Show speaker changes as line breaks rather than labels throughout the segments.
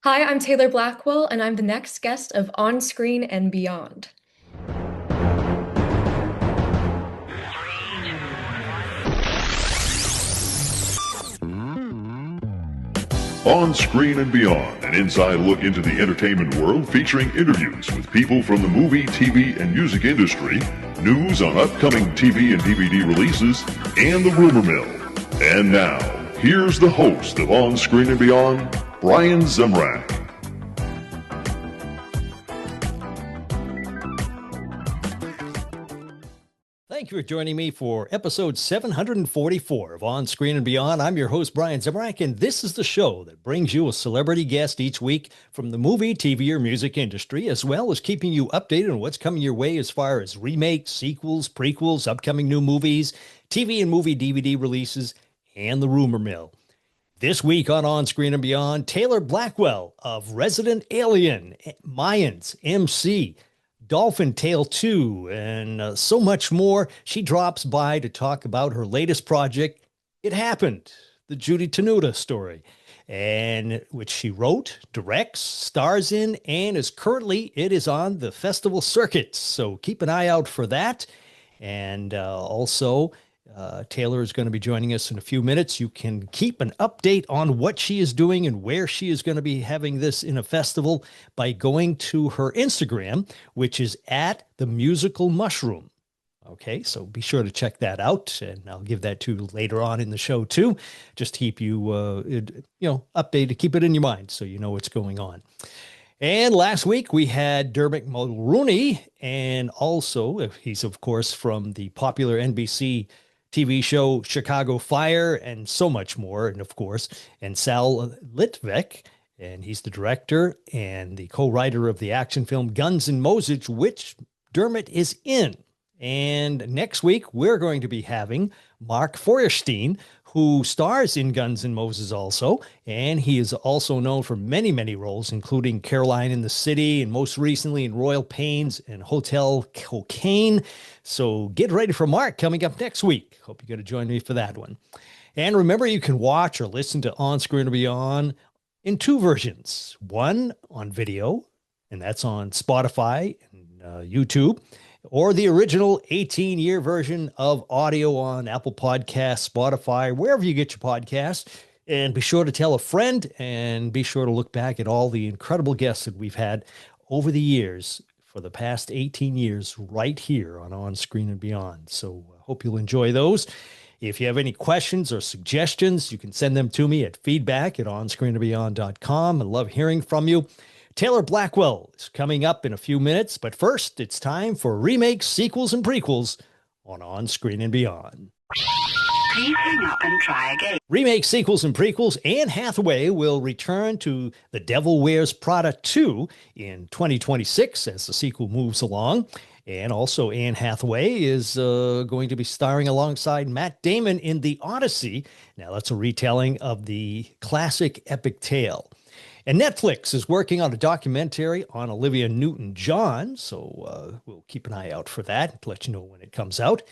Hi, I'm Taylor Blackwell, and I'm the next guest of On Screen and Beyond.
On Screen and Beyond, an inside look into the entertainment world featuring interviews with people from the movie, TV, and music industry, news on upcoming TV and DVD releases, and the rumor mill. And now, here's the host of On Screen and Beyond, Brian Zemrak.
Thank you for joining me for episode 744 of On Screen and Beyond. I'm your host, Brian Zemrak, and this is the show that brings you a celebrity guest each week from the movie, TV, or music industry, as well as keeping you updated on what's coming your way as far as remakes, sequels, prequels, upcoming new movies, TV and movie DVD releases, and the rumor mill. This week on Screen and Beyond, Taylor Blackwell of Resident Alien, Mayans MC, Dolphin Tale 2, and so much more. She drops by to talk about her latest project, It Happened, the JUDY TENUTA Story, and which she wrote, directs, stars in, and it is on the festival circuit. So keep an eye out for that. And also, Taylor is going to be joining us in a few minutes. You can keep an update on what she is doing and where she is going to be having this in a festival by going to her Instagram, which is at the Musical Mushroom. Okay, so be sure to check that out, and I'll give that to you later on in the show too. Just to keep you, updated, keep it in your mind so you know what's going on. And last week we had Dermot Mulroney, and also he's of course from the popular NBC TV show Chicago Fire, and so much more. And of course, and Sal Litvek, and he's the director and the co-writer of the action film Guns N' Moses, which Dermot is in. And next week, we're going to be having Mark Feuerstein, who stars in Guns N' Moses also. And he is also known for many, many roles, including Caroline in the City, and most recently in Royal Pains and Hotel Cocaine. So get ready for Mark coming up next week. Hope you're going to join me for that one. And remember, you can watch or listen to On Screen and Beyond in two versions. One on video, and that's on Spotify and YouTube, or the original 18-year version of audio on Apple Podcasts, Spotify, wherever you get your podcasts. And be sure to tell a friend, and be sure to look back at all the incredible guests that we've had over the years for the past 18 years right here on Screen and Beyond. So I hope you'll enjoy those. If you have any questions or suggestions, you can send them to me at feedback@onscreenandbeyond.com. I love hearing from you. Taylor Blackwell is coming up in a few minutes, but first, it's time for remakes, sequels, and prequels on Screen and Beyond.
Please hang up and try again.
Remakes, sequels, and prequels. Anne Hathaway will return to The Devil Wears Prada 2 in 2026 as the sequel moves along. And also, Anne Hathaway is going to be starring alongside Matt Damon in The Odyssey. Now, that's a retelling of the classic epic tale. And Netflix is working on a documentary on Olivia Newton-John, so we'll keep an eye out for that to let you know when it comes out.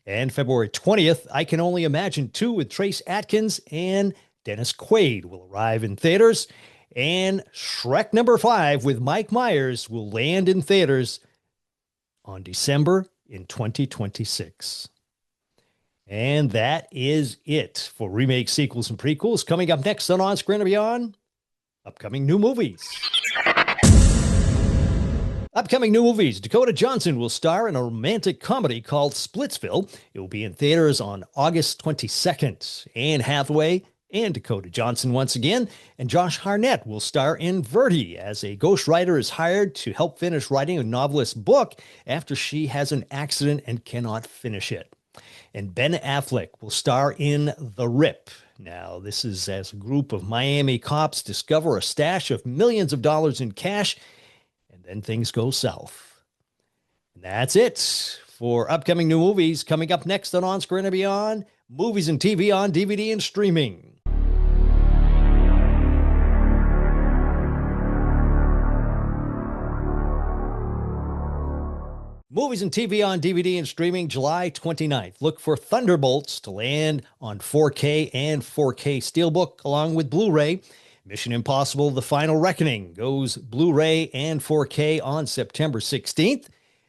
And February 20th, I Can Only Imagine 2 with Trace Atkins and Dennis Quaid will arrive in theaters. And Shrek number 5 with Mike Myers will land in theaters on December in 2026. And that is it for remakes, sequels, and prequels. Coming up next on Screen and Beyond, upcoming new movies. Upcoming new movies. Dakota Johnson will star in a romantic comedy called Splitsville. It will be in theaters on August 22nd. Anne Hathaway and Dakota Johnson once again. And Josh Hartnett will star in Verdi as a ghostwriter is hired to help finish writing a novelist's book after she has an accident and cannot finish it. And Ben Affleck will star in The Rip. Now, this is as a group of Miami cops discover a stash of millions of dollars in cash, and then things go south. And that's it for upcoming new movies. Coming up next on Screen and Beyond, movies and TV on DVD and streaming. Movies and TV on DVD and streaming July 29th. Look for Thunderbolts to land on 4K and 4K Steelbook along with Blu-ray. Mission Impossible: The Final Reckoning goes Blu-ray and 4K on September 16th.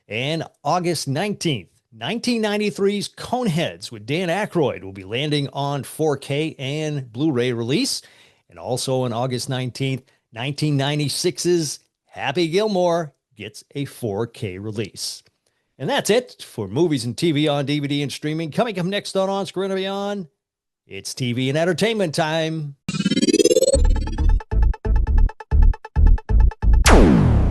And August 19th, 1993's Coneheads with Dan Aykroyd will be landing on 4K and Blu-ray release. And also on August 19th, 1996's Happy Gilmore gets a 4K release. And that's it for movies and TV on DVD and streaming. Coming up next on Screen and Beyond, it's TV and entertainment time.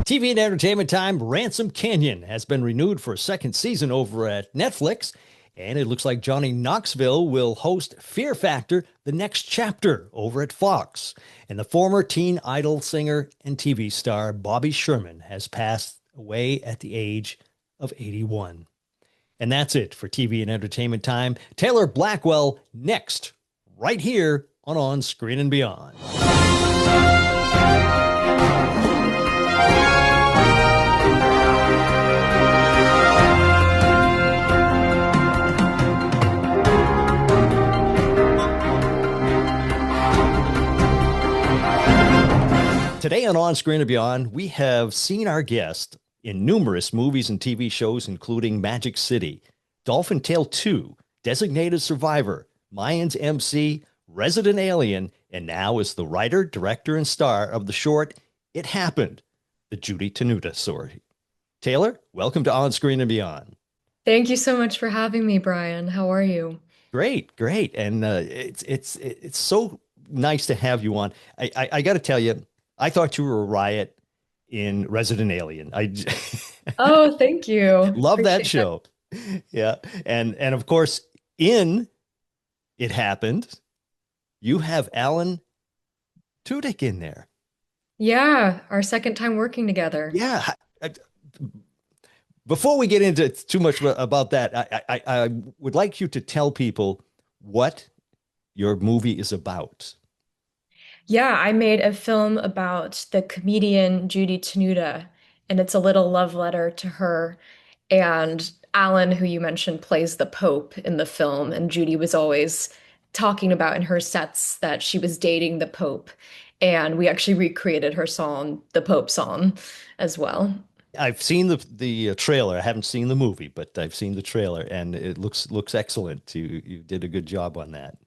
TV and entertainment time. Ransom Canyon has been renewed for a second season over at Netflix, and it looks like Johnny Knoxville will host Fear Factor: The Next Chapter over at Fox. And the former Teen Idol singer and TV star Bobby Sherman has passed away at the age of 81. And that's it for TV and entertainment time. Taylor Blackwell next, right here on Screen and Beyond. Today on Screen and Beyond, we have seen our guest in numerous movies and TV shows, including Magic City, Dolphin Tale 2, Designated Survivor, Mayans MC, Resident Alien, and now is the writer, director, and star of the short It Happened, the JUDY TENUTA Story. Taylor, welcome to On Screen and Beyond.
Thank you so much for having me, Brian. How are you?
Great, great. And it's so nice to have you on. I got to tell you, I thought you were a riot in Resident Alien.
Oh, thank you.
Love that
Appreciate
show. Yeah. And of course, in It Happened, you have Alan Tudyk in there.
Yeah, our second time working together.
Yeah. Before we get into too much about that, I would like you to tell people what your movie is about.
Yeah, I made a film about the comedian JUDY TENUTA, and it's a little love letter to her. And Alan, who you mentioned, plays the Pope in the film, and Judy was always talking about in her sets that she was dating the Pope. And we actually recreated her song, the Pope song, as well.
I've seen the trailer. I haven't seen the movie, but I've seen the trailer, and it looks excellent. You did a good job on that.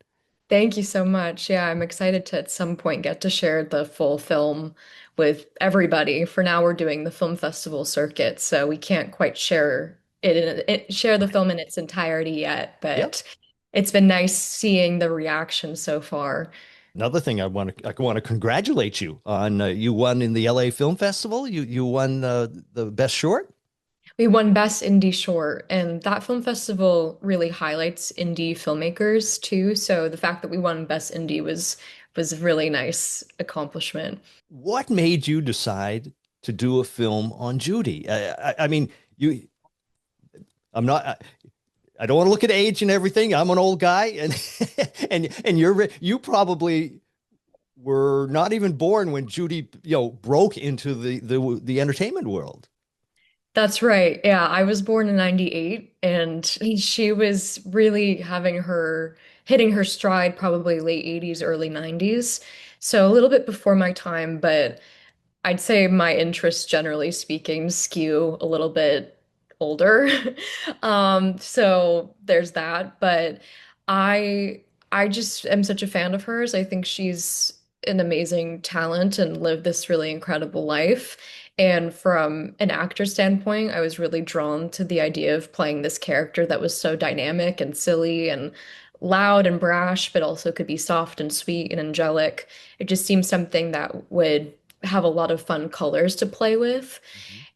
Thank you so much. Yeah, I'm excited to at some point get to share the full film with everybody. For now, we're doing the film festival circuit, so we can't quite share the film in its entirety yet,
Yep.
but it's been nice seeing the reaction so far.
Another thing I want to congratulate you on. You won in the LA Film Festival. You won the best short.
We won Best Indie Short, and that film festival really highlights indie filmmakers too. So the fact that we won Best Indie was a really nice accomplishment.
What made you decide to do a film on Judy? I mean, you. I'm not. I don't want to look at age and everything. I'm an old guy, and and you probably were not even born when Judy broke into the entertainment world.
That's right. Yeah, I was born in 98 and she was really hitting her stride probably late 80s, early 90s. So a little bit before my time, but I'd say my interests, generally speaking, skew a little bit older. So there's that. But I just am such a fan of hers. I think she's an amazing talent and lived this really incredible life. And from an actor standpoint, I was really drawn to the idea of playing this character that was so dynamic and silly and loud and brash, but also could be soft and sweet and angelic. It just seemed something that would have a lot of fun colors to play with.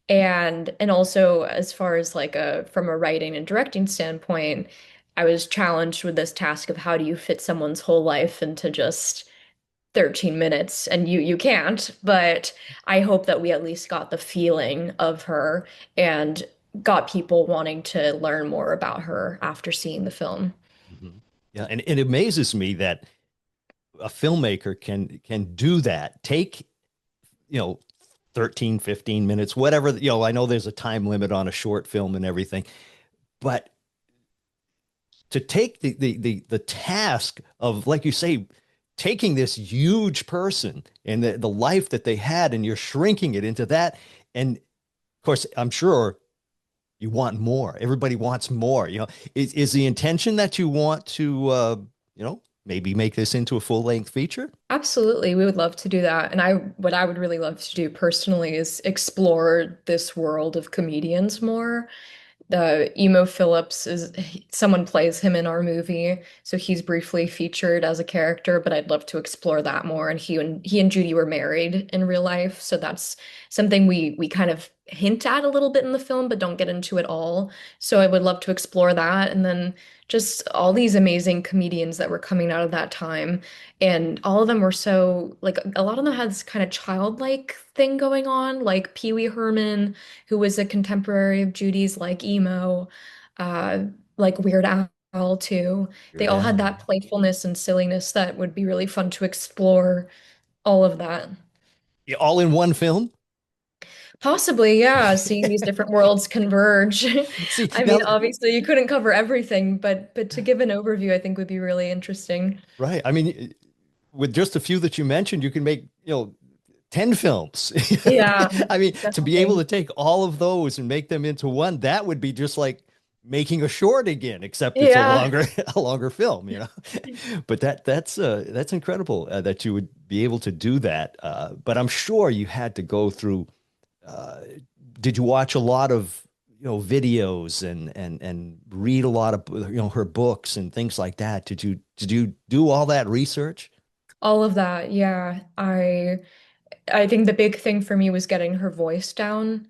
Mhm.
And also as far as like a from a writing and directing standpoint, I was challenged with this task of how do you fit someone's whole life into just 13 minutes, and you can't, but I hope that we at least got the feeling of her and got people wanting to learn more about her after seeing the film.
Mhm. Yeah, and it amazes me that a filmmaker can do that. Take, you know, 13, 15 minutes, whatever, I know there's a time limit on a short film and everything, but to take the task of, like you say, taking this huge person and the life that they had, and you're shrinking it into that. And of course, I'm sure you want more. Everybody wants more. Is the intention that you want to, maybe make this into a full length feature?
Absolutely, we would love to do that. And what I would really love to do personally is explore this world of comedians more. The Emo Phillips is someone plays him in our movie, so he's briefly featured as a character, but I'd love to explore that more. And he and Judy were married in real life, so that's something we kind of hint at a little bit in the film, but don't get into at all. So I would love to explore that, and then just all these amazing comedians that were coming out of that time, and all of them were so like a lot of them had this kind of childlike thing going on, like Pee Wee Herman, who was a contemporary of Judy's, like emo, uh, like Weird Al too. They
Weird
all had
Al.
that playfulness and silliness that would be really fun to explore all of that.
Yeah, all in one film.
Possibly, yeah, seeing these different worlds converge.
See,
I mean,
now,
obviously you couldn't cover everything, but to give an overview, I think would be really interesting.
right. I mean, with just a few that you mentioned, you can make, 10 films.
Yeah,
I mean, to be able
definitely.
to take all of those and make them into one, that would be just like making a short again, except it's a
Yeah.
longer a longer film. But that's incredible that you would be able to do that. But I'm sure you had to go through. Uh, did you watch a lot of videos and read a lot of her books and things like that? Did you do all that research?
All of that, yeah. I think the big thing for me was getting her voice down,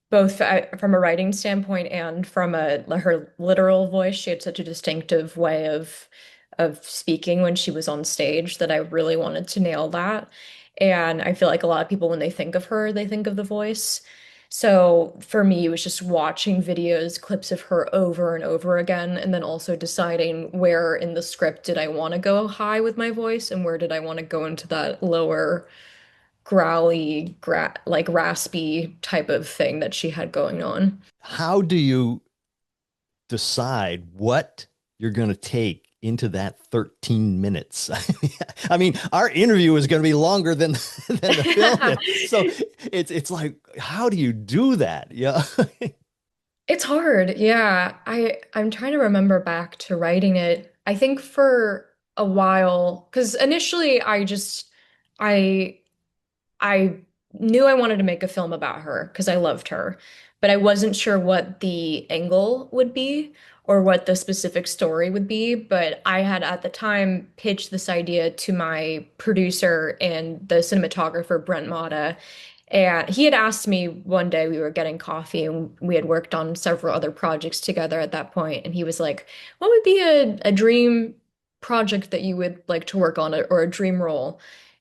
both from a writing standpoint and from her literal voice. She had such a distinctive way of speaking when she was on stage that I really wanted to nail that. And I feel like a lot of people, when they think of her, they think of the voice. So for me, it was just watching videos, clips of her over and over again, and then also deciding where in the script did I want to go high with my voice and where did I want to go into that lower growly, like raspy type of thing that she had going on.
How do you decide what you're going to take into that 13 minutes? I mean, our interview is going to be longer than the film is. So it's like, how do you do that? Yeah.
It's hard. Yeah. I'm trying to remember back to writing it. I think for a while, because initially I I knew I wanted to make a film about her because I loved her, but I wasn't sure what the angle would be or what the specific story would be. But I had at the time pitched this idea to my producer and the cinematographer, Brent Mata. And he had asked me one day, we were getting coffee and we had worked on several other projects together at that point. And he was like, what would be a dream project that you would like to work on or a dream role?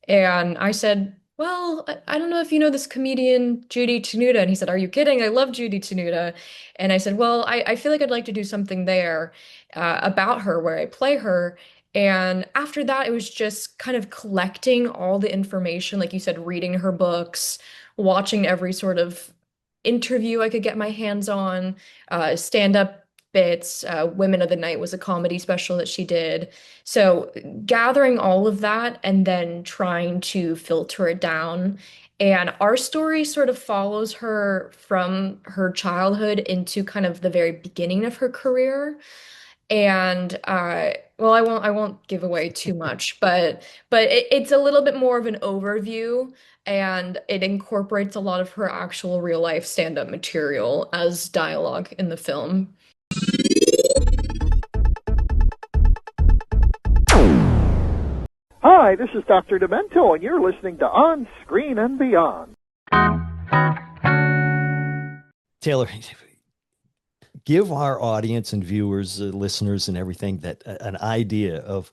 And I said, well, I don't know if you know this comedian, JUDY Tenuta. And he said, are you kidding? I love JUDY Tenuta. And I said, well, I feel like I'd like to do something there about her where I play her. And after that, it was just kind of collecting all the information, like you said, reading her books, watching every sort of interview I could get my hands on, stand-up bits. Women of the Night was a comedy special that she did. So gathering all of that and then trying to filter it down. And our story sort of follows her from her childhood into kind of the very beginning of her career. And well, I won't give away too much, but it's a little bit more of an overview, and it incorporates a lot of her actual real life stand-up material as dialogue in the film.
Hi, this is Dr. Demento, and you're listening to On Screen and Beyond.
Taylor, give our audience and viewers, listeners, and everything that an idea of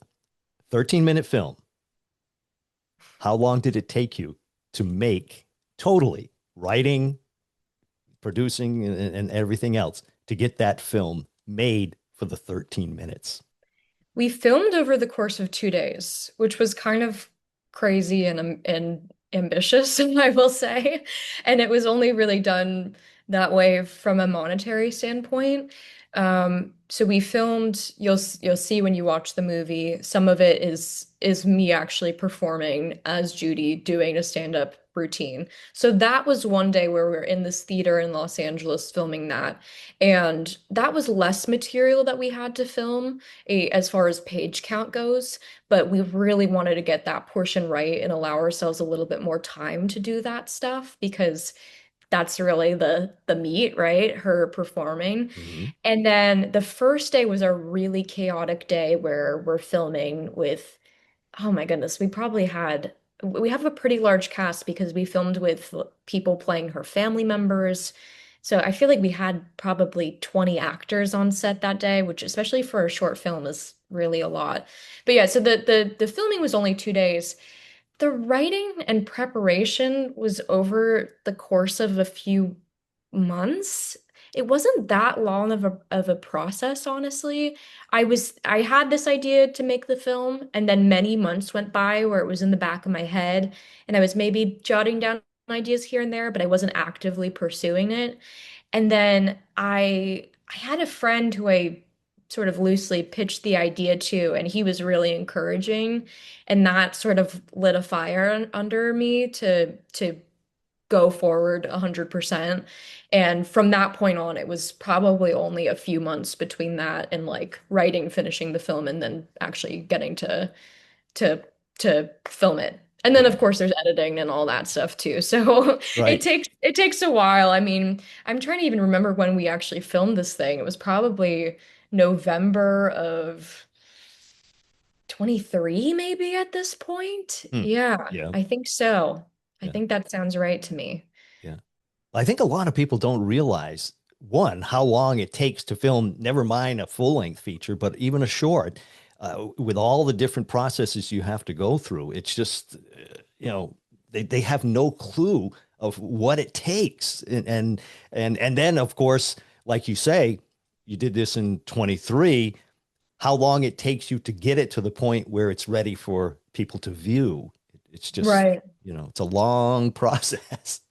13-minute film. How long did it take you to make totally writing, producing, and everything else to get that film made for the 13 minutes?
We filmed over the course of 2 days, which was kind of crazy and ambitious, I will say. And it was only really done that way from a monetary standpoint. So we filmed, you'll see when you watch the movie, some of it is me actually performing as Judy doing a stand-up routine. So that was one day where we were in this theater in Los Angeles filming that. And that was less material that we had to film as far as page count goes, but we really wanted to get that portion right and allow ourselves a little bit more time to do that stuff because that's really the meat, right? Her performing.
Hmm.
And then the first day was a really chaotic day where we're filming with, oh my goodness, we have a pretty large cast because we filmed with people playing her family members. So I feel like we had probably 20 actors on set that day, which especially for a short film is really a lot. But yeah, so the filming was only 2 days. The writing and preparation was over the course of a few months. It wasn't that long of a process, honestly. I had this idea to make the film, and then many months went by where it was in the back of my head, and I was maybe jotting down ideas here and there, but I wasn't actively pursuing it. And then I had a friend who I sort of loosely pitched the idea to, and he was really encouraging, and that sort of lit a fire under me to go forward 100%. And from that point on, it was probably only a few months between that and like writing, finishing the film, and then actually getting to to film it. And then of
Yeah.
course there's editing and all that stuff too. So
Right.
it takes a while. I mean, I'm trying to even remember when we actually filmed this thing. It was probably November of 23 maybe at this point.
Hmm.
Yeah,
Yeah.
I think so. I
Yeah.
think that sounds right to me.
Yeah. I think a lot of people don't realize, one, how long it takes to film, never mind a full-length feature, but even a short, with all the different processes you have to go through. It's just, they have no clue of what it takes. And then, of course, like you say, you did this in 23, how long it takes you to get it to the point where it's ready for people to view. It's just,
Right.
it's a long process.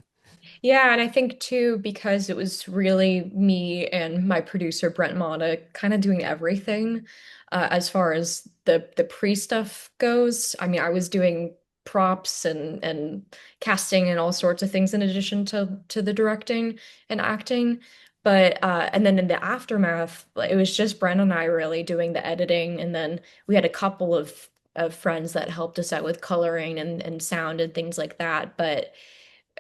Yeah, and I think too, because it was really me and my producer Brent Mata kind of doing everything as far as the pre stuff goes. I mean, I was doing props and casting and all sorts of things in addition to the directing and acting. But and then in the aftermath, like, it was just Brent and I really doing the editing, and then we had a couple of friends that helped us out with coloring and sound and things like that. But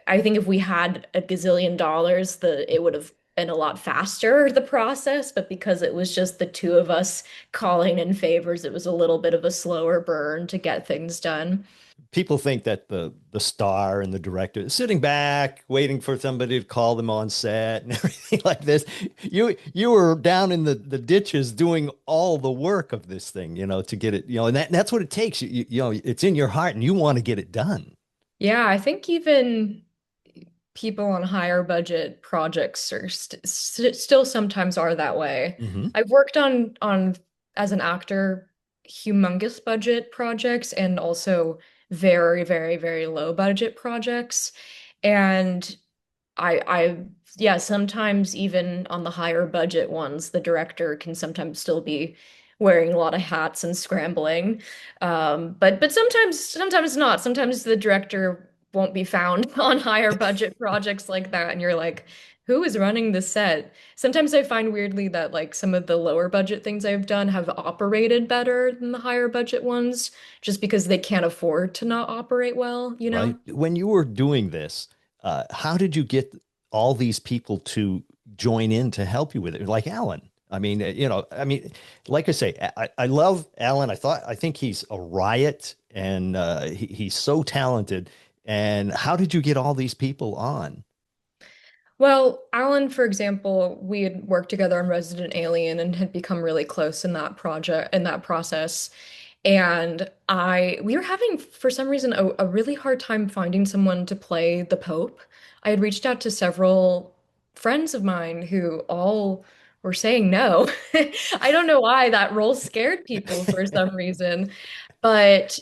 I think if we had a gazillion dollars, it would have been a lot faster, the process. But because it was just the two of us calling in favors, it was a little bit of a slower burn to get things done.
People think that the star and the director is sitting back waiting for somebody to call them on set and everything like this. You were down in the ditches doing all the work of this thing, to get it, and that's what it takes. It's in your heart and you want to get it done.
Yeah, I think even people on higher budget projects are still sometimes are that way.
Hmm.
I've worked on as an actor humongous budget projects and also very, very, very low budget projects. And I yeah, sometimes even on the higher budget ones, the director can sometimes still be wearing a lot of hats and scrambling. But sometimes not. Sometimes the director won't be found on higher budget projects like that, and you're like, who is running the set? Sometimes I find weirdly that like some of the lower budget things I've done have operated better than the higher budget ones, just because they can't afford to not operate well, you
Right.
know?
When you were doing this, how did you get all these people to join in to help you with it? Like Alan. Like I say, I love Alan. I think he's a riot and he's so talented. And how did you get all these people on?
Well, Alan, for example, we had worked together on Resident Alien and had become really close in that process. And we were having, for some reason, a really hard time finding someone to play the Pope. I had reached out to several friends of mine who all were saying no. I don't know why that role scared people for some reason. But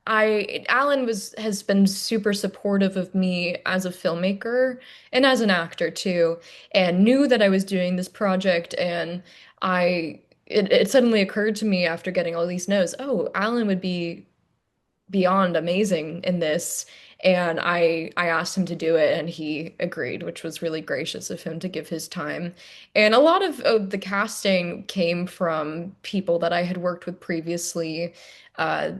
Alan was has been super supportive of me as a filmmaker and as an actor too, and knew that I was doing this project, and it suddenly occurred to me after getting all these no's, oh, Alan would be beyond amazing in this. And I asked him to do it and he agreed, which was really gracious of him to give his time. And a lot of the casting came from people that I had worked with previously.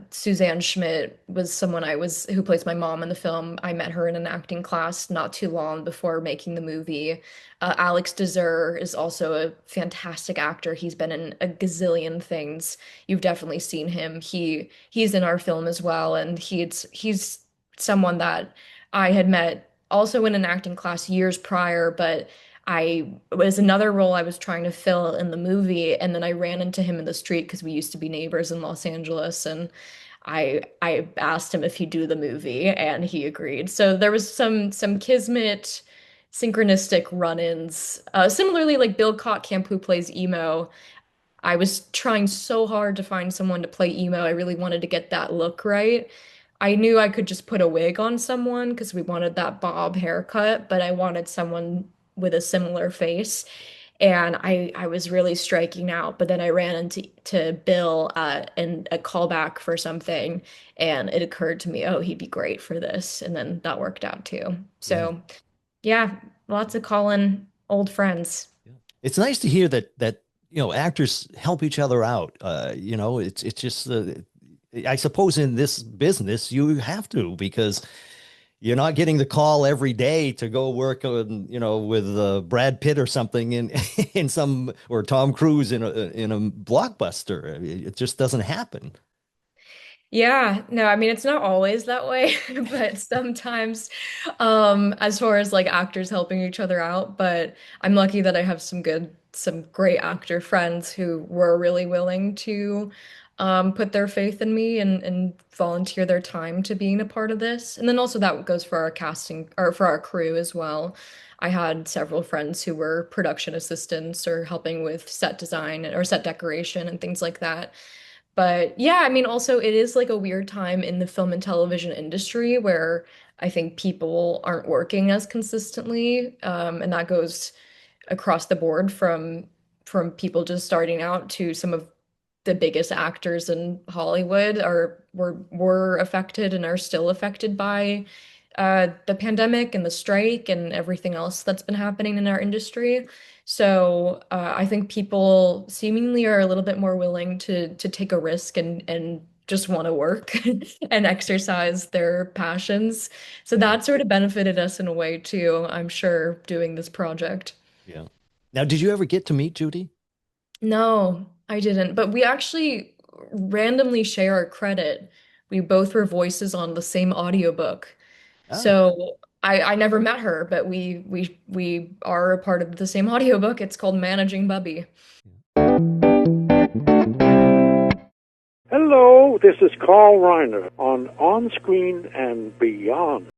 Suzanne Schmidt was someone who plays my mom in the film. I met her in an acting class not too long before making the movie. Alex Deser is also a fantastic actor. He's been in a gazillion things. You've definitely seen him. He's in our film as well, and he's someone that I had met also in an acting class years prior, but I it was another role I was trying to fill in the movie, and then I ran into him in the street because we used to be neighbors in Los Angeles, and I asked him if he'd do the movie, and he agreed. So there was some kismet, synchronistic run-ins. Similarly, like Bill Kottkamp, who plays Emo. I was trying so hard to find someone to play emo. I really wanted to get that look right. I knew I could just put a wig on someone because we wanted that bob haircut, but I wanted someone with a similar face. And I was really striking out, but then I ran into Bill and a callback for something, and it occurred to me, oh, he'd be great for this, and then that worked out too.
Yeah.
So yeah, lots of calling old friends.
Yeah. It's nice to hear that actors help each other out. It's just I suppose in this business you have to because you're not getting the call every day to go work on, with Brad Pitt or something in in some or Tom Cruise in a blockbuster. It just doesn't happen.
Yeah, no, I mean it's not always that way, but sometimes as far as like actors helping each other out, but I'm lucky that I have some great actor friends who were really willing to put their faith in me and volunteer their time to being a part of this. And then also that goes for our casting or for our crew as well. I had several friends who were production assistants or helping with set design or set decoration and things like that. But yeah, I mean, also it is like a weird time in the film and television industry where I think people aren't working as consistently, and that goes across the board from people just starting out to some of the biggest actors in Hollywood were affected and are still affected by the pandemic and the strike and everything else that's been happening in our industry. So I think people seemingly are a little bit more willing to take a risk and just want to work and exercise their passions. So
Yeah.
that sort of benefited us in a way too, I'm sure, doing this project.
Yeah. Now, did you ever get to meet Judy?
No, I didn't. But we actually randomly share a credit. We both were voices on the same audiobook.
Oh.
So I never met her, but we are a part of the same audiobook. It's called Managing Bubby.
Hello, this is Carl Reiner On Screen and Beyond.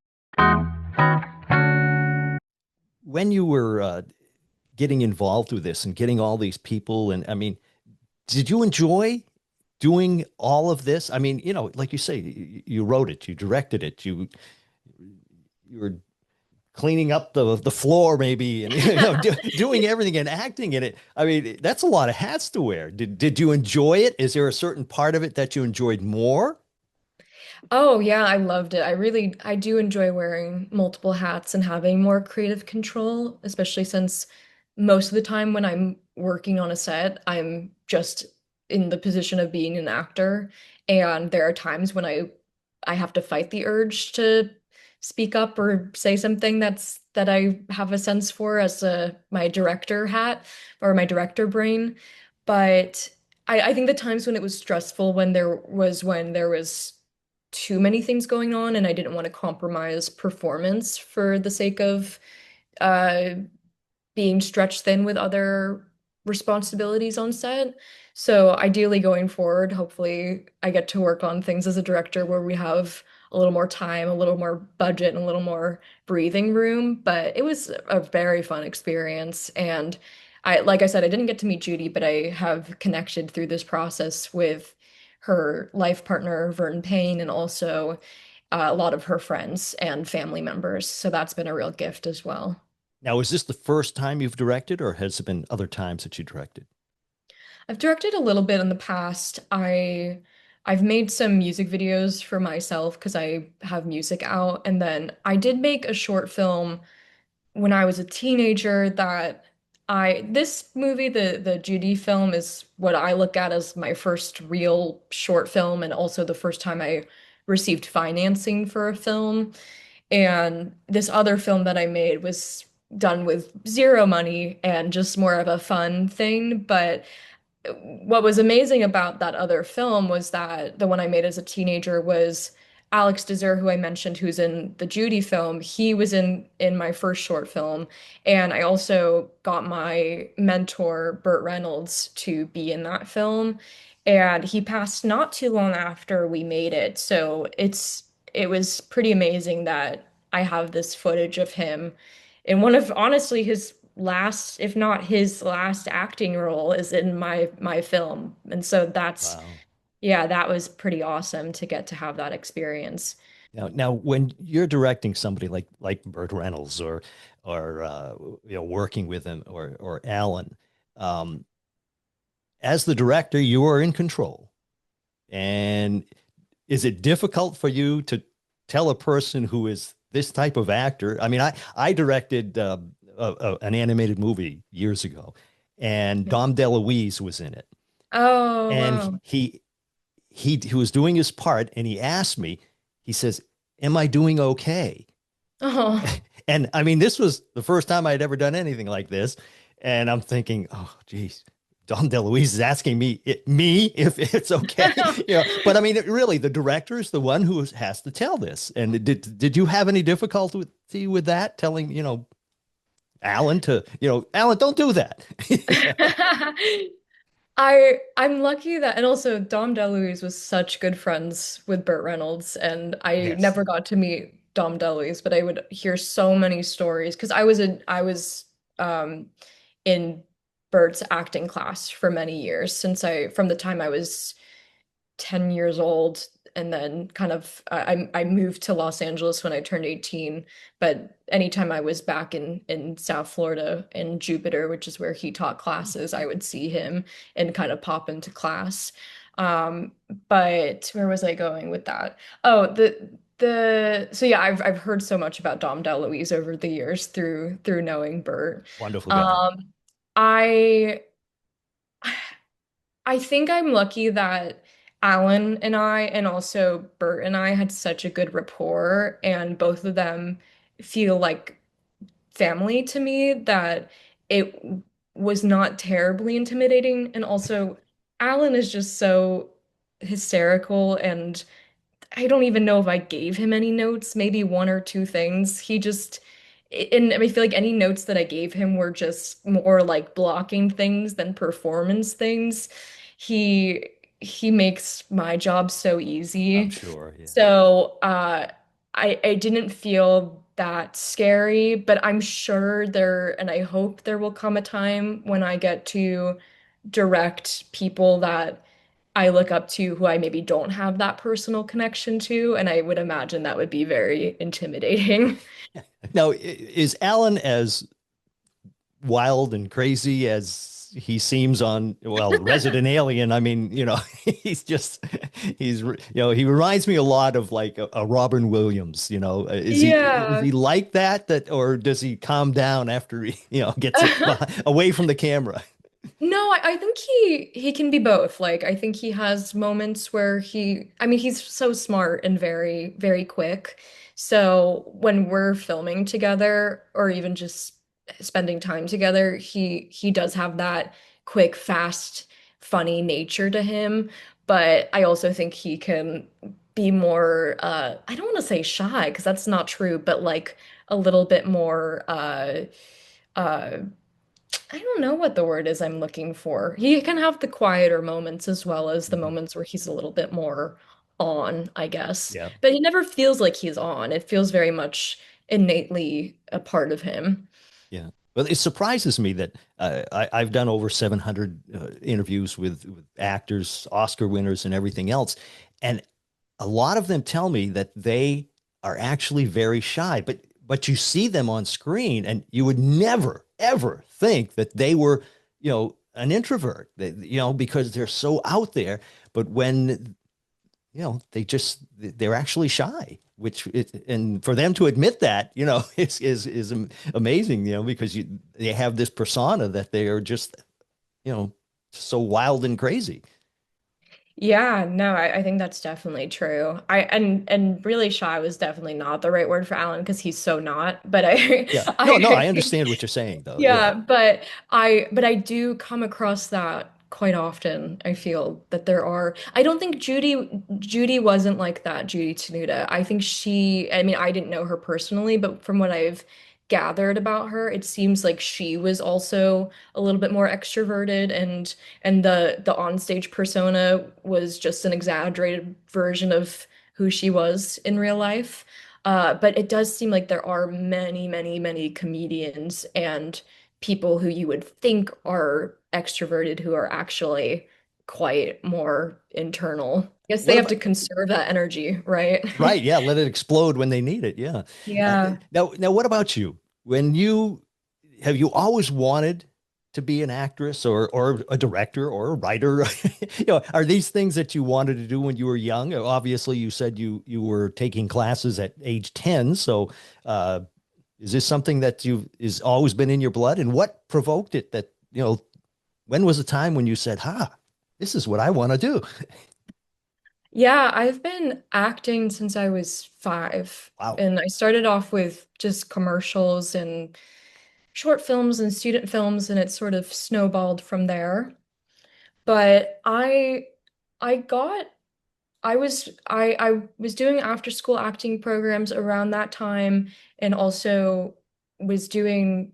When you were getting involved with this and getting all these people, and I mean, did you enjoy doing all of this? I mean, like you say, you wrote it, you directed it, you were cleaning up the floor maybe, and doing everything and acting in it. I mean, that's a lot of hats to wear. Did you enjoy it? Is there a certain part of it that you enjoyed more?
Oh yeah, I loved it. I do enjoy wearing multiple hats and having more creative control, especially since most of the time when I'm working on a set, I'm just in the position of being an actor. And there are times when I have to fight the urge to speak up or say something that I have a sense for as my director hat or my director brain. But I think the times when it was stressful when there was too many things going on and I didn't want to compromise performance for the sake of uh being stretched thin with other responsibilities on set. So ideally going forward, hopefully I get to work on things as a director where we have a little more time, a little more budget, and a little more breathing room. But it was a very fun experience. And like I said, I didn't get to meet Judy, but I have connected through this process with her life partner, Vern Payne, and also a lot of her friends and family members. So that's been a real gift as well.
Now, is this the first time you've directed, or has it been other times that you directed?
I've directed a little bit in the past. I've made some music videos for myself because I have music out, and then I did make a short film when I was a teenager that I this movie, the Judy film, is what I look at as my first real short film and also the first time I received financing for a film. And this other film that I made was done with zero money and just more of a fun thing. But what was amazing about that other film was that the one I made as a teenager was Alex Deser, who I mentioned, who's in the Judy film. He was in my first short film, and I also got my mentor Burt Reynolds to be in that film, and he passed not too long after we made it. So it was pretty amazing that I have this footage of him in one of honestly his last, if not his last acting role is in my film. And so that's
Wow.
yeah, that was pretty awesome to get to have that experience.
Now, when you're directing somebody like Burt Reynolds or working with him or Alan, um, as the director, you are in control. And is it difficult for you to tell a person who is this type of actor? I mean, I directed an animated movie years ago, and Dom DeLuise was in it,
Oh,
and
wow.
he was doing his part, and he asked me, he says, "Am I doing okay?"
Oh.
And I mean, this was the first time I'd ever done anything like this, and I'm thinking, oh, geez. Dom DeLuise is asking me if it's okay, But I mean, really, the director is the one who has to tell this. And did you have any difficulty with that? Telling Alan to Alan, don't do that.
I'm lucky that, and also Dom DeLuise was such good friends with Burt Reynolds, and I
Yes.
never got to meet Dom DeLuise, but I would hear so many stories because I was um in Burt's acting class for many years since I from the time I was 10 years old, and then kind of I moved to Los Angeles when I turned 18, but anytime I was back in South Florida in Jupiter, which is where he taught classes, I would see him and kind of pop into class. Um, but where was I going with that? Oh, the so yeah, I've heard so much about Dom DeLuise over the years through knowing Bert.
Wonderful guy.
Um, I I think I'm lucky that Alan and I, and also Bert and I, had such a good rapport, and both of them feel like family to me that it was not terribly intimidating. And also, Alan is just so hysterical, and I don't even know if I gave him any notes, maybe one or two things. He just, and I feel like any notes that I gave him were just more like blocking things than performance things. He he makes my job so
I'm
easy.
sure. Yeah.
So I didn't feel that scary, but I'm sure there, and I hope there will come a time when I get to direct people that I look up to who I maybe don't have that personal connection to, and I would imagine that would be very intimidating.
Now, is Alan as wild and crazy as he seems on, well, Resident Alien? I mean, he's just he reminds me a lot of like a Robin Williams. Is
Yeah.
he like that, or does he calm down after he gets away from the camera?
No, I think he can be both. Like I think he has moments where I mean he's so smart and very very quick. So when we're filming together or even just spending time together, he does have that quick, fast, funny nature to him, but I also think he can be more I don't want to say shy because that's not true, but like a little bit more uh I don't know what the word is I'm looking for. He can have the quieter moments as well as the
Mhm.
moments where he's a little bit more on, I guess.
Yeah.
But he never feels like he's on. It feels very much innately a part of him.
Yeah. Well, it surprises me that I've done over 700 interviews with actors, Oscar winners, and everything else. And a lot of them tell me that they are actually very shy, but you see them on screen and you would never, ever think that they were, an introvert, because they're so out there. But when they're actually shy, and for them to admit that, is amazing, because they have this persona that they are just, you know, so wild and crazy.
Yeah, no, I think that's definitely true. And really shy was definitely not the right word for Alan because he's so not. But I
Yeah. No, no, I
I
understand what you're saying though. Yeah.
yeah, but I do come across that quite often. I feel that there are I don't think Judy wasn't like that, Judy Tenuta. I think I mean, I didn't know her personally, but from what I've gathered about her, it seems like she was also a little bit more extroverted and the onstage persona was just an exaggerated version of who she was in real life. But it does seem like there are many, many, many comedians and people who you would think are extroverted who are actually quite more internal. I guess they
What
have to
about
conserve that energy, right?
Right? Yeah, let it explode when they need it. Yeah.
Yeah.
Now, what about you? When you have you always wanted to be an actress or a director or a writer? Are these things that you wanted to do when you were young? Obviously, you said you were taking classes at age 10. So, uh, is this something that you is always been in your blood? And what provoked it? When was the time when you said, "Ha, this is what I want to do"?
Yeah, I've been acting since I was 5.
Wow.
And I started off with just commercials and short films and student films, and it sort of snowballed from there. But I got I was doing after school acting programs around that time and also was doing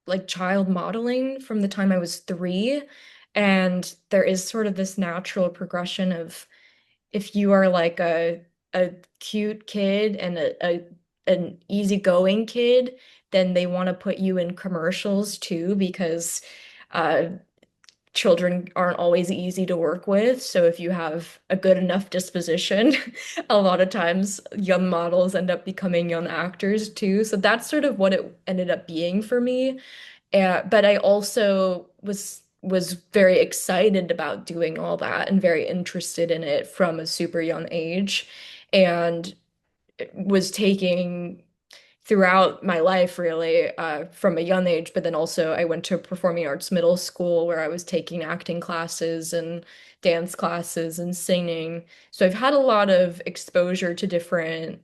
like child modeling from the time I was 3. And there is sort of this natural progression of if you are like a cute kid and an easygoing kid, then they want to put you in commercials too because uh, children aren't always easy to work with. So if you have a good enough disposition, a lot of times young models end up becoming young actors too. So that's sort of what it ended up being for me. But I also was very excited about doing all that and very interested in it from a super young age and was taking throughout my life really from a young age, but then also I went to performing arts middle school where I was taking acting classes and dance classes and singing. So I've had a lot of exposure to different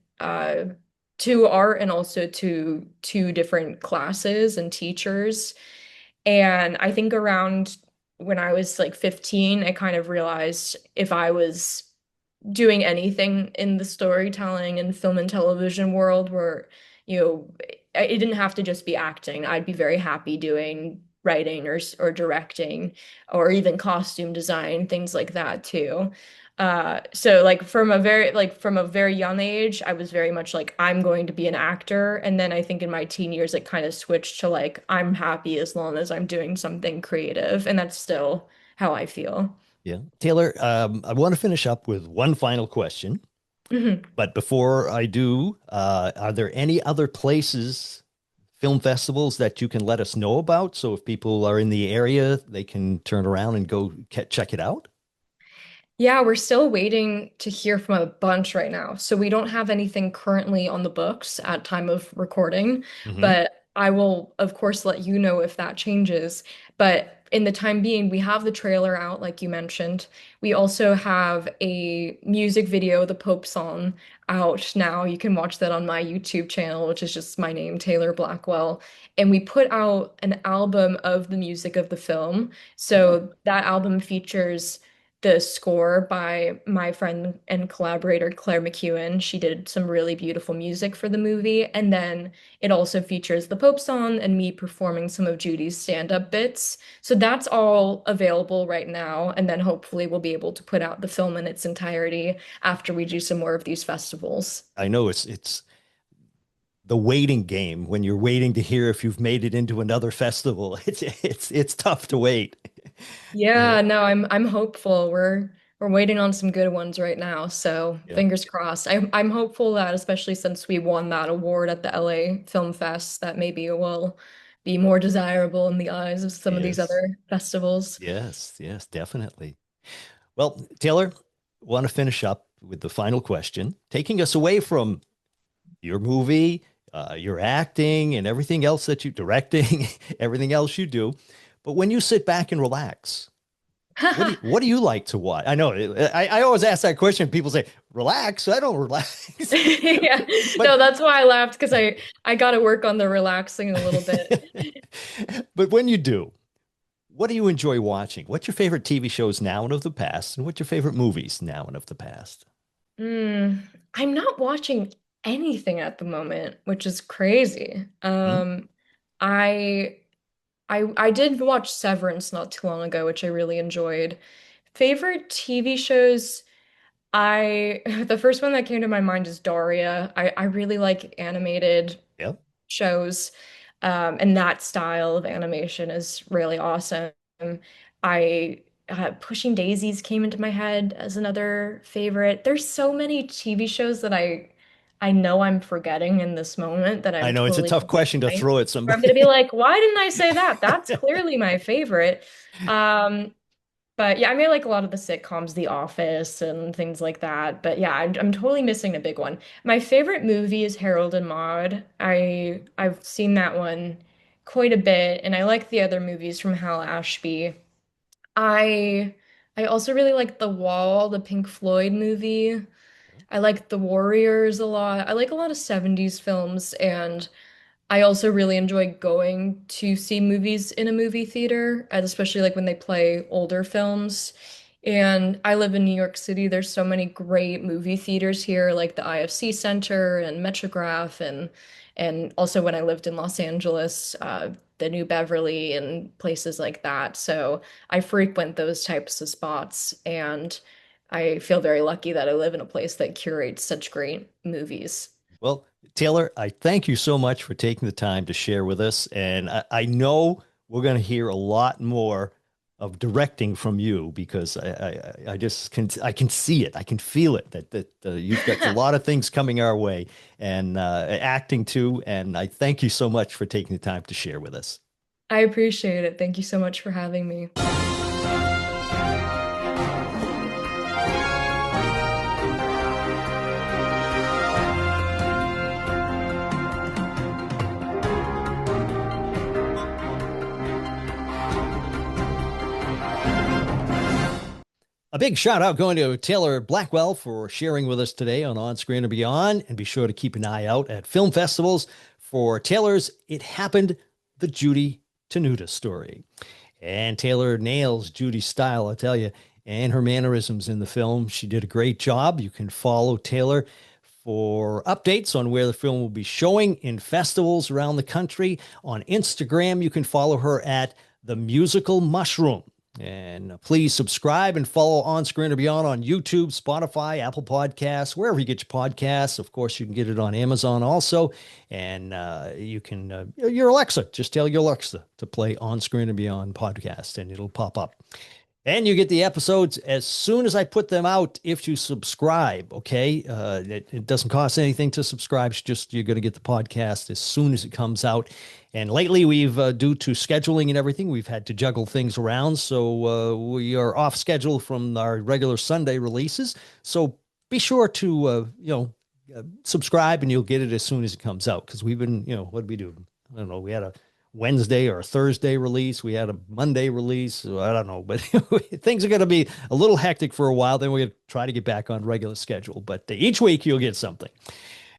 to art and also to different classes and teachers. And I think around when I was like 15, I kind of realized if I was doing anything in the storytelling and film and television world where, it didn't have to just be acting. I'd be very happy doing writing or directing or even costume design, things like that too. So like from a very young age, I was very much like I'm going to be an actor. And then I think in my teen years it kind of switched to like I'm happy as long as I'm doing something creative. And that's still how I feel.
Yeah. Taylor, I want to finish up with one final question.
Mhm.
But before I do, are there any other places, film festivals that you can let us know about? So if people are in the area, they can turn around and go check it out.
Yeah, we're still waiting to hear from a bunch right now. So we don't have anything currently on the books at time of recording,
Hmm.
but I will of course let you know if that changes. But in the time being, we have the trailer out, like you mentioned. We also have a music video, the Pope song, out now. You can watch that on my YouTube channel, which is just my name, Taylor Blackwell. And we put out an album of the music of the film.
Oh,
So that album features the score by my friend and collaborator Claire McEwen. She did some really beautiful music for the movie. And then it also features the Pope song and me performing some of Judy's stand-up bits. So that's all available right now. And then hopefully we'll be able to put out the film in its entirety after we do some more of these festivals.
I know it's the waiting game when you're waiting to hear if you've made it into another festival. It's tough to wait.
Yeah, no, I'm hopeful. We're waiting on some good ones right now, so
Yeah.
fingers crossed. I'm hopeful that especially since we won that award at the LA Film Fest, that maybe it will be more desirable in the eyes of some of these
Yes.
other festivals.
Yes. Yes. Definitely. Well, Taylor, want to finish up with the final question, taking us away from your movie, your acting, and everything else that you directing, everything else you do. But when you sit back and relax, what do you like to watch? I know I always ask that question. People say, relax. I don't relax.
Yeah.
But
No, that's why I laughed because I got to work on the relaxing a little bit.
but when you do, what do you enjoy watching? What's your favorite TV shows now and of the past? And what's your favorite movies now and of the past?
Mm, I'm not watching anything at the moment, which is crazy.
Hmm?
I I did watch Severance not too long ago, which I really enjoyed. Favorite TV shows, I the first one that came to my mind is Daria. I really like animated
Yep.
shows, and that style of animation is really awesome. I Pushing Daisies came into my head as another favorite. There's so many TV shows that I know I'm forgetting in this moment that
I
I'm
know it's a
totally
tough
gonna
question to
blank,
throw at
where I'm gonna be
somebody.
like, why didn't I say that? That's clearly my favorite. Um, but yeah, I mean, I like a lot of the sitcoms, The Office and things like that. But yeah, I'm totally missing a big one. My favorite movie is Harold and Maude. I've seen that one quite a bit, and I like the other movies from Hal Ashby. I I also really like The Wall, the Pink Floyd movie. I like The Warriors a lot. I like a lot of 70s films, and I also really enjoy going to see movies in a movie theater, and especially like when they play older films. And I live in New York City. There's so many great movie theaters here, like the IFC Center and Metrograph, and also when I lived in Los Angeles, the New Beverly and places like that. So I frequent those types of spots, and I feel very lucky that I live in a place that curates such great movies.
Well, Taylor, I thank you so much for taking the time to share with us. And I know we're going to hear a lot more of directing from you because I just I can see it. I can feel it that you've got a lot of things coming our way and acting too. And I thank you so much for taking the time to share with us.
I appreciate it. Thank you so much for having me.
A big shout out going to Taylor Blackwell for sharing with us today on Screen and Beyond. And be sure to keep an eye out at film festivals for Taylor's It Happened, the Judy Tenuta story. And Taylor nails Judy's style, I tell you, and her mannerisms in the film. She did a great job. You can follow Taylor for updates on where the film will be showing in festivals around the country. On Instagram, you can follow her at The Musical Mushroom. And please subscribe and follow On Screen or Beyond on YouTube, Spotify, Apple Podcasts, wherever you get your podcasts. Of course, you can get it on Amazon also. And you can, your Alexa, just tell your Alexa to play On Screen and Beyond podcast, and it'll pop up. And you get the episodes as soon as I put them out if you subscribe, okay? It doesn't cost anything to subscribe. It's just you're going to get the podcast as soon as it comes out. And lately, we've, due to scheduling and everything, we've had to juggle things around. So we are off schedule from our regular Sunday releases. So be sure to, subscribe and you'll get it as soon as it comes out. Because we've been, what did we do? I don't know. We had a Wednesday or a Thursday release. We had a Monday release. So I don't know, but things are going to be a little hectic for a while. Then we're going to try to get back on regular schedule. But each week you'll get something.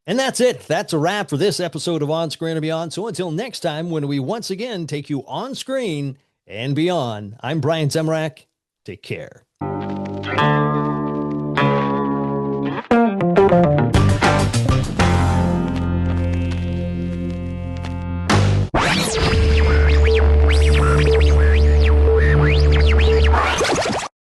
And that's it. That's a wrap for this episode of On Screen and Beyond. So until next time, when we once again take you on screen and beyond, I'm Brian Zemrak. Take care.